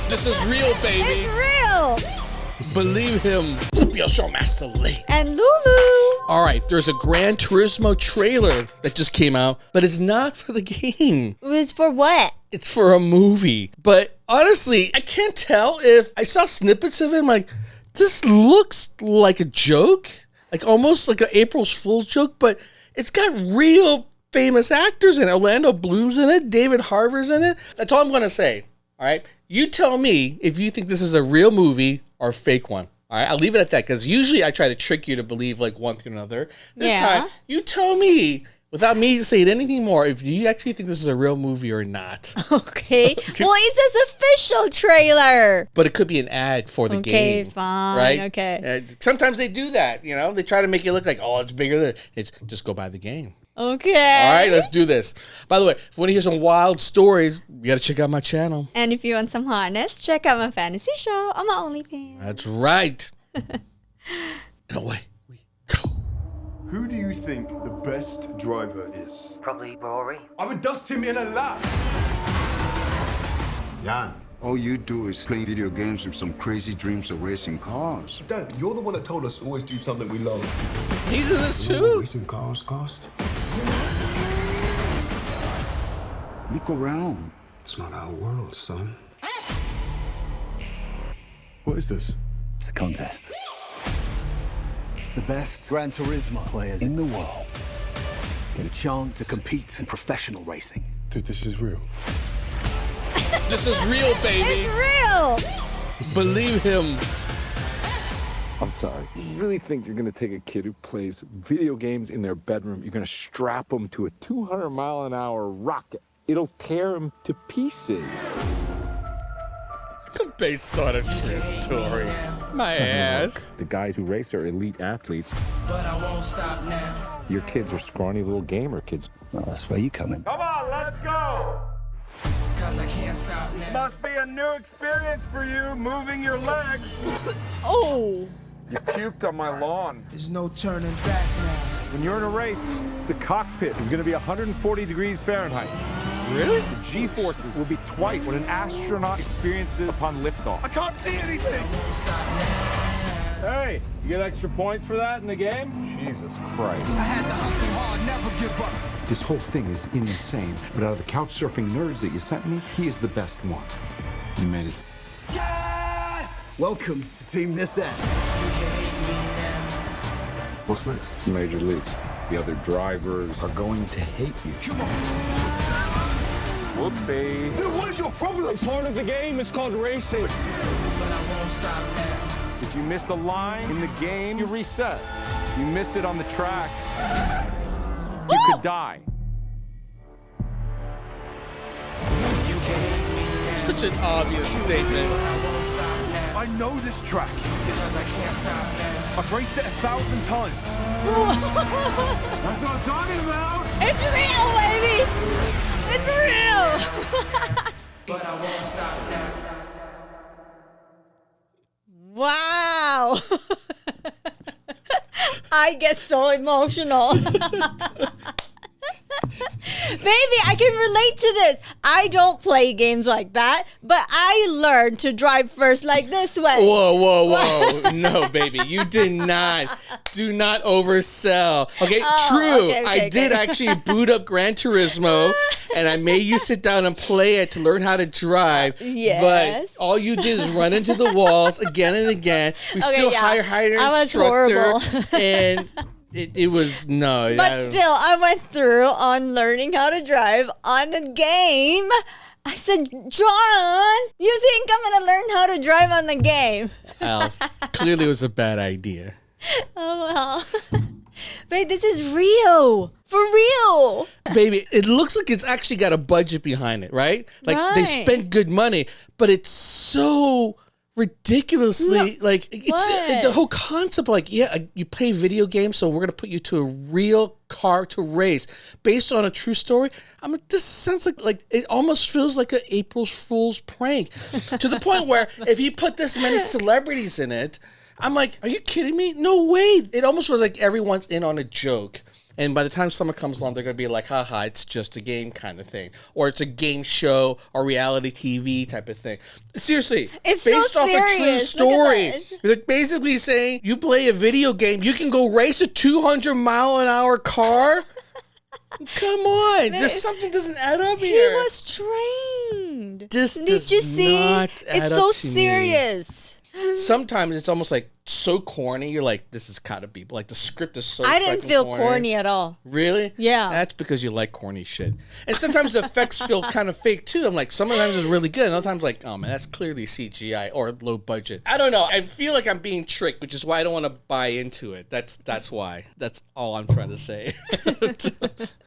This is real, baby. It's real. Believe him. It's a real show, Master Lee. And Lulu. All right, there's a Gran Turismo trailer that just came out, but it's not for the game. It's for what? It's for a movie. But honestly, I can't tell if I saw snippets of it. I'm like, this looks like a joke, like almost like an April's Fool's joke, but it's got real famous actors in it. Orlando Bloom's in it. David Harbour's in it. That's all I'm going to say. All right. You tell me if you think this is a real movie or a fake one. All right. I'll leave it at that because usually I try to trick you to believe like one thing or another. This time, you tell me without me saying anything more if you actually think this is a real movie or not. Okay. Well, it's an official trailer. But it could be an ad for the game. Okay, fine. Right? Okay. Sometimes they do that. You know, they try to make it look like, oh, it's bigger than it's just go buy the game. Okay. All right, let's do this. By the way, if you want to hear some wild stories, you got to check out my channel. And if you want some hotness, check out my fantasy show on my OnlyFans. That's right. And away we go. Who do you think the best driver is? Probably Rory. I would dust him in a lap. Jan, all you do is play video games with some crazy dreams of racing cars. Dad, you're the one that told us to always do something we love. He's in this You know what too. racing cars cost? Look around. It's not our world, son. What is this? It's a contest. The best Gran Turismo players in the world get a chance to compete in professional racing. Dude, this is real. This is real, baby. It's real. Believe him. I'm sorry. You really think you're gonna take a kid who plays video games in their bedroom, you're gonna strap him to a 200-mile-an-hour rocket? It'll tear him to pieces. Based on a true story. My ass. The guys who race are elite athletes. But I won't stop now. Your kids are scrawny little gamer kids. Well, that's where you come in. Come on, let's go! Cause I can't stop now. Must be a new experience for you, moving your legs. Oh. You puked on my lawn. There's no turning back now. When you're in a race, the cockpit is gonna be 140 degrees Fahrenheit. Really? The G-forces will be twice what an astronaut experiences upon liftoff. I can't see anything. Hey, you get extra points for that in the game? Jesus Christ. I had to hustle hard, never give up. This whole thing is insane, but out of the couch surfing nerds that you sent me, he is the best one. You made it. Welcome to Team This End. What's next? It's Major Leagues. The other drivers are going to hate you. Whoopsie. Dude, what is your problem? It's part of the game. It's called racing. But I won't stop now. If you miss a line in the game, you reset. You miss it on the track, you could die. Such an obvious statement. I know this track. Because I can't stop now. I've raced it 1,000 times. That's what I'm talking about. It's real, baby. It's real. But I won't stop now. Wow. I get so emotional. Baby, I can relate to this. I don't play games like that, but I learned to drive first like this way. Whoa, whoa, whoa. No, baby. You did not. Do not oversell. Okay, true. okay, I did okay. actually boot up Gran Turismo, and I made you sit down and play it to learn how to drive. Yes. But all you did is run into the walls again and again. We still hired an I was instructor. horrible. And it was, no. But still, I went through on learning how to drive on a game. I said, John, you think I'm going to learn how to drive on the game? Al, clearly it was a bad idea. Oh, well. Babe, this is real. For real. Baby, it looks like it's actually got a budget behind it, right? Like they Right. spent good money, but it's so ridiculously like it's the whole concept. Like, yeah, you play video games, so we're gonna put you to a real car to race based on a true story. I mean, this sounds like it almost feels like an April Fool's prank to the point where if you put this many celebrities in it, I'm like, are you kidding me? No way. It almost was like everyone's in on a joke. And by the time summer comes along, they're going to be like, haha, it's just a game kind of thing. Or it's a game show or reality TV type of thing. Seriously. It's based so off a true serious. story. Look at that. They're basically saying, you play a video game, you can go race a 200-mile-an-hour car? Come on. Just something doesn't add up He here. was trained. This Did does you see? not add It's up so to me. serious. Sometimes it's almost like so corny. You're like, this has got to be. Like the script is so. I didn't freaking feel corny at all. Really? Yeah. That's because you like corny shit. And sometimes the effects feel kind of fake too. I'm like, sometimes it's really good. And other times, like, oh man, that's clearly CGI or low budget. I don't know. I feel like I'm being tricked, which is why I don't want to buy into it. That's why. That's all I'm trying to say.